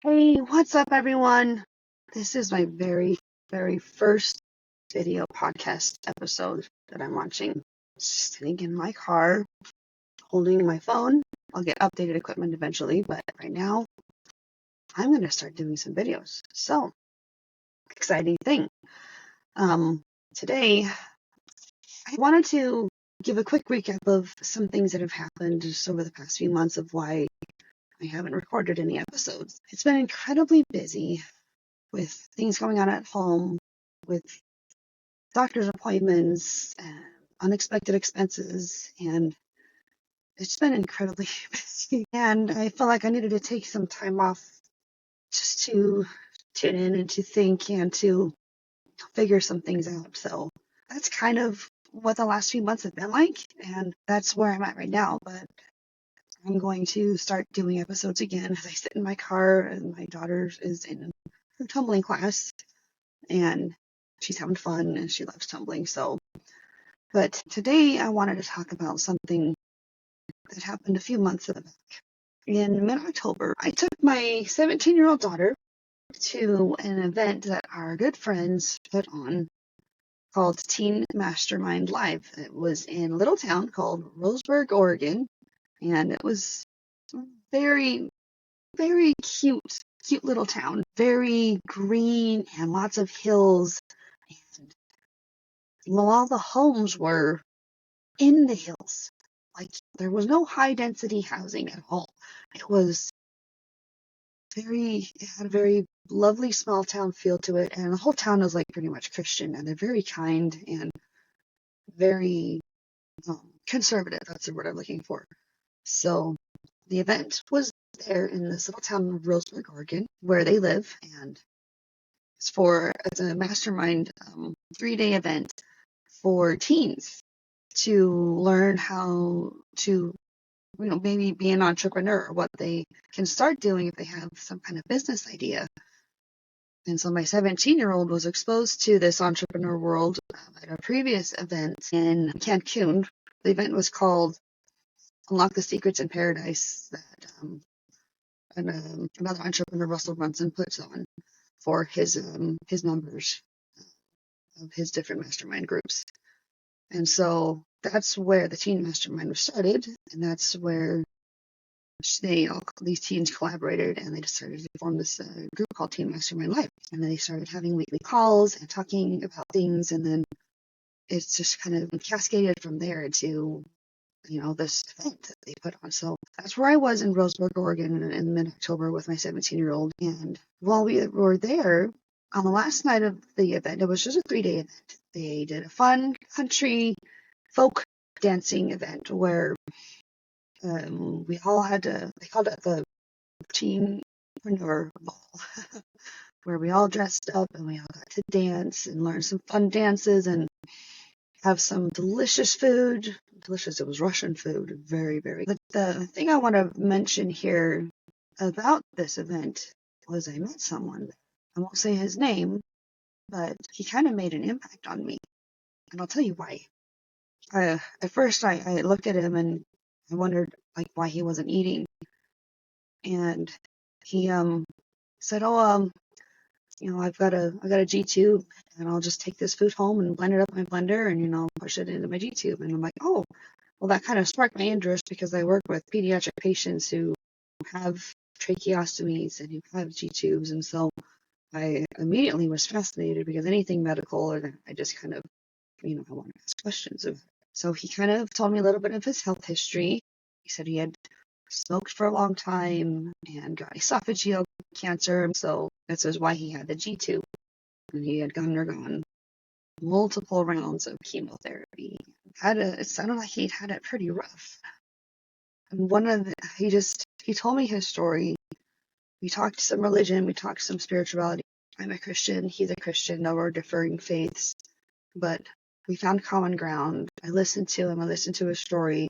Hey, what's up, everyone? This is my very first video podcast episode that I'm watching. Sitting in my car, holding my phone. I'll get updated equipment eventually, but right now I'm going to start doing some videos. So, exciting thing. Um, Today I wanted to give a quick recap of some things that have happened just over the past few months of why I haven't recorded any episodes. It's been incredibly busy with things going on at home, with doctor's appointments, unexpected expenses, and it's been incredibly busy. And I felt like I needed to take some time off just to tune in and to think and to figure some things out. So that's kind of what the last few months have been like, and that's where I'm at right now. But I'm going to start doing episodes again as I sit in my car, and my daughter is in her tumbling class, and she's having fun and she loves tumbling. But today I wanted to talk about something that happened a few months back. In mid-October, I took my 17-year-old daughter to an event that our good friends put on called Teen Mastermind Live. It was in a little town called Roseburg, Oregon, and it was very, very cute little town. Very green and lots of hills. And all the homes were in the hills. Like, there was no high density housing at all. It had a very lovely small town feel to it, and the whole town is like pretty much Christian, and they're very kind and very conservative. That's the word I'm looking for. So the event was there in this little town of Roseburg, Oregon, where they live, and it's a mastermind 3-day event for teens to learn how to maybe be an entrepreneur, or what they can start doing if they have some kind of business idea. And so my 17-year-old was exposed to this entrepreneur world at a previous event in Cancun. The event was called Unlock the Secrets in Paradise, that another entrepreneur, Russell Brunson, puts on for his members of his different mastermind groups. And so that's where the teen mastermind was started, and that's where these teens collaborated, and they decided to form this group called Teen Mastermind Live. And then they started having weekly calls and talking about things, and then it's just kind of cascaded from there to this event that they put on. So that's where I was in Roseburg, Oregon, in mid-October with my 17-year-old. And while we were there, on the last night of the event, it was just a 3-day event. They did a fun country folk dancing event where we all they called it the Teenpreneur Ball, where we all dressed up and we all got to dance and learn some fun dances and have some delicious food. Delicious, it was Russian food. Very, very good. The thing I want to mention here about this event was I met someone. I won't say his name, but he kind of made an impact on me. And I'll tell you why. At first, I looked at him and I wondered why he wasn't eating. And he said, "Oh, I've got a G tube, and I'll just take this food home and blend it up in my blender, and push it into my G tube." And I'm like, "Oh, well, that kind of sparked my interest because I work with pediatric patients who have tracheostomies and who have G tubes, and so I immediately was fascinated because anything medical, or I just kind of, I want to ask questions of." So he kind of told me a little bit of his health history. He said he had smoked for a long time and got esophageal cancer, so this is why he had the G tube. And he had undergone multiple rounds of chemotherapy. It sounded like he'd had it pretty rough. And he told me his story. We talked some religion, we talked some spirituality. I'm a Christian, he's a Christian, no, we're differing faiths, but we found common ground. I listened to him, I listened to his story,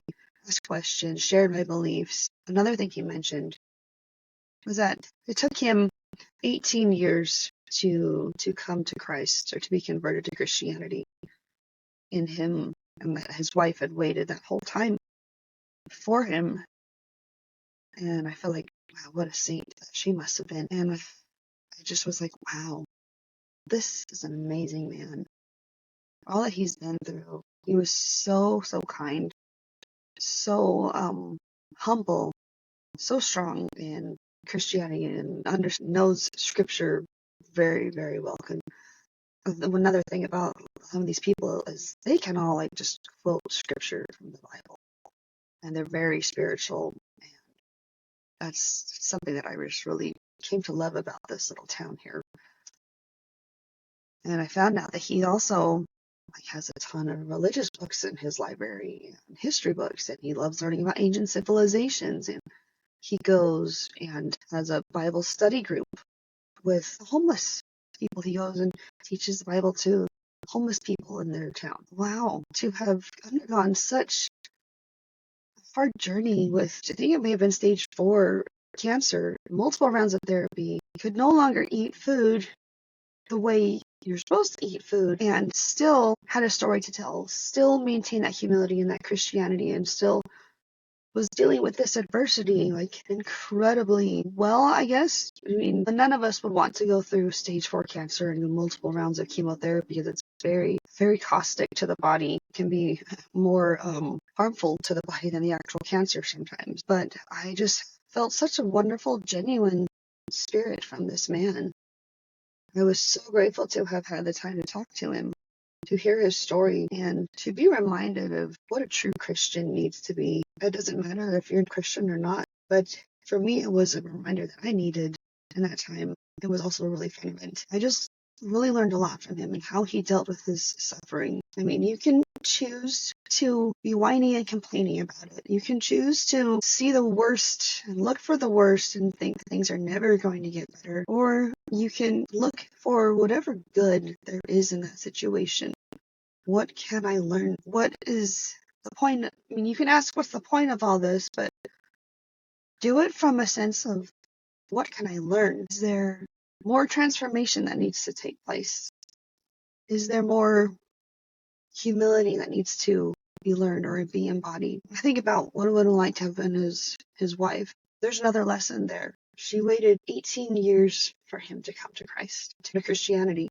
asked questions, shared my beliefs. Another thing he mentioned was that it took him 18 years to come to Christ, or to be converted to Christianity. And that his wife had waited that whole time for him. And I feel like wow, what a saint that she must have been. And I just was like, wow, this is an amazing man. All that he's been through. He was so, so kind, so humble, so strong in Christianity, and knows scripture very, very well. Another thing about some of these people is they can all like just quote scripture from the Bible, and they're very spiritual. And that's something that I just really came to love about this little town here. And I found out that he also has a ton of religious books in his library and history books, and he loves learning about ancient civilizations. And he goes and has a Bible study group with homeless people. He goes and teaches the Bible to homeless people in their town. Wow, to have undergone such a hard journey with, I think it may have been stage 4 cancer, multiple rounds of therapy, could no longer eat food the way you're supposed to eat food, and still had a story to tell, still maintain that humility and that Christianity, and still was dealing with this adversity like incredibly well, I guess. I mean, none of us would want to go through stage 4 cancer and multiple rounds of chemotherapy, because it's very, very caustic to the body. It can be more harmful to the body than the actual cancer sometimes. But I just felt such a wonderful, genuine spirit from this man. I was so grateful to have had the time to talk to him, to hear his story, and to be reminded of what a true Christian needs to be. It doesn't matter if you're a Christian or not, but for me, it was a reminder that I needed in that time. It was also a really fun event. I just really learned a lot from him and how he dealt with his suffering. I mean, you can choose to be whiny and complaining about it. You can choose to see the worst and look for the worst and think things are never going to get better. Or you can look for whatever good there is in that situation. What can I learn? What is the point? I mean, you can ask what's the point of all this, but do it from a sense of what can I learn? Is there more transformation that needs to take place? Is there more humility that needs to be learned or be embodied? I think about what it would like to have been his wife. There's another lesson there. She waited 18 years for him to come to Christ, to Christianity.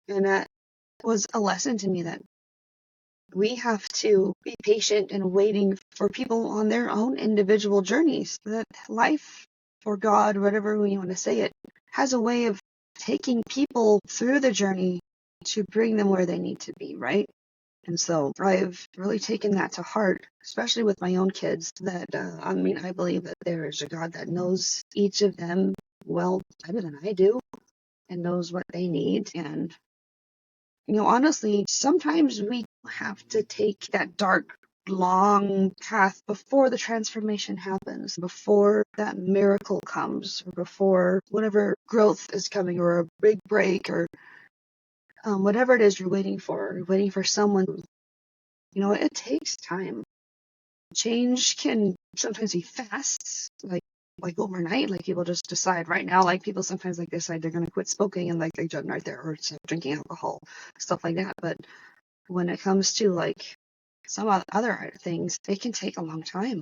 And that was a lesson to me that we have to be patient and waiting for people on their own individual journeys. That life, or God, whatever you want to say it, has a way of taking people through the journey to bring them where they need to be, right? And so I've really taken that to heart, especially with my own kids, that, I believe that there is a God that knows each of them well better than I do and knows what they need. And, honestly, sometimes we have to take that dark, long path before the transformation happens, before that miracle comes, or before whatever growth is coming, or a big break, or whatever it is you're waiting for. You're waiting for someone. It takes time. Change can sometimes be fast, like overnight. Like people just decide right now. Like people sometimes decide they're gonna quit smoking, and they jump right there, or stop drinking alcohol, stuff like that. But when it comes to some other things, it can take a long time,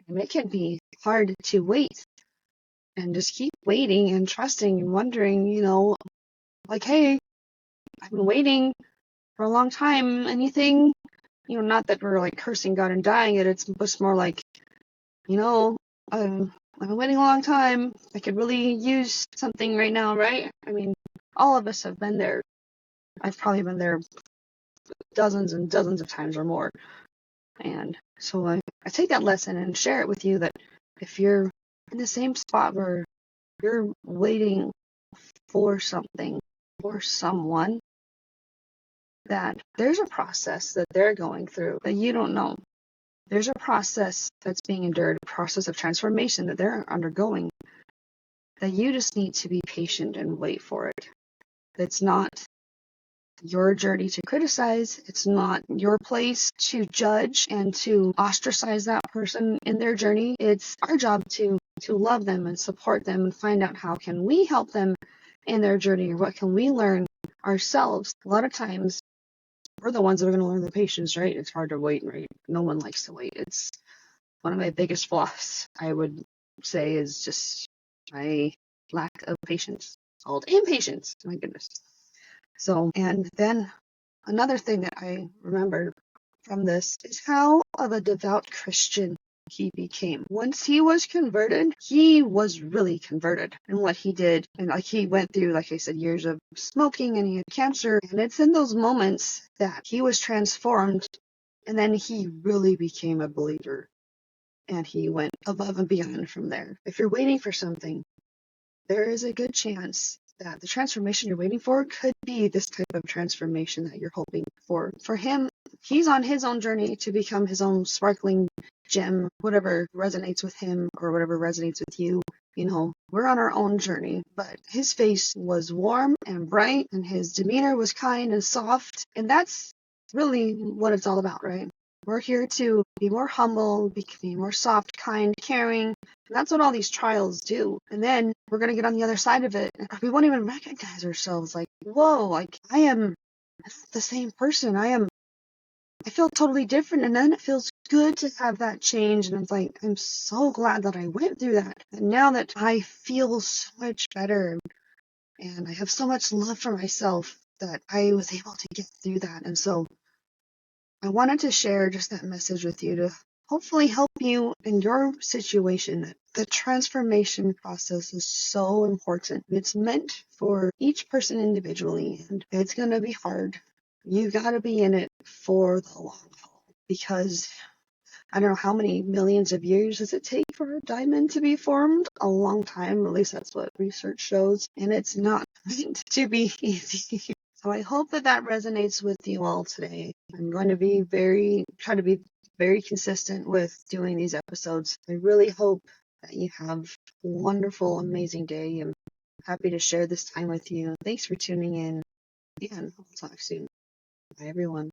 and it can be hard to wait and just keep waiting and trusting and wondering. Hey, I've been waiting for a long time. Anything? Not that we're cursing God and dying it. It's just more I've been waiting a long time. I could really use something right now, right? I mean, all of us have been there. I've probably been there dozens and dozens of times or more. And so I take that lesson and share it with you, that if you're in the same spot where you're waiting for something, for someone, that there's a process that they're going through that you don't know. There's a process that's being endured, a process of transformation that they're undergoing, that you just need to be patient and wait for it. It's not your journey to criticize. It's not your place to judge and to ostracize that person in their journey. It's our job to love them and support them and find out how can we help them in their journey, or what can we learn ourselves. A lot of times we're the ones that are going to learn the patience, right? It's hard to wait, right? No one likes to wait. It's one of my biggest flaws, I would say is just my lack of patience. Called impatience. My goodness. So, and then another thing that I remember from this is how of a devout Christian he became. Once he was converted, he was really converted in what he did. And like he went through, like I said, years of smoking and he had cancer. And it's in those moments that he was transformed. And then he really became a believer. And he went above and beyond from there. If you're waiting for something, there is a good chance that the transformation you're waiting for could be this type of transformation that you're hoping for. For him, he's on his own journey to become his own sparkling gem, whatever resonates with him or whatever resonates with you. You know, we're on our own journey, but his face was warm and bright and his demeanor was kind and soft. And that's really what it's all about, right? We're here to be more humble, be more soft, kind, caring. And that's what all these trials do. And then we're going to get on the other side of it. And we won't even recognize ourselves. Like, whoa, like I am not the same person. I feel totally different. And then it feels good to have that change. And it's like, I'm so glad that I went through that. And now that I feel so much better and I have so much love for myself that I was able to get through that. And so I wanted to share just that message with you to hopefully help you in your situation. That the transformation process is so important. It's meant for each person individually, and it's going to be hard. You got to be in it for the long haul because I don't know how many millions of years does it take for a diamond to be formed? A long time, at least that's what research shows, and it's not meant to be easy. So I hope that that resonates with you all today. I'm going to try to be very consistent with doing these episodes. I really hope that you have a wonderful, amazing day. I'm happy to share this time with you. Thanks for tuning in, and I'll talk soon. Bye, everyone.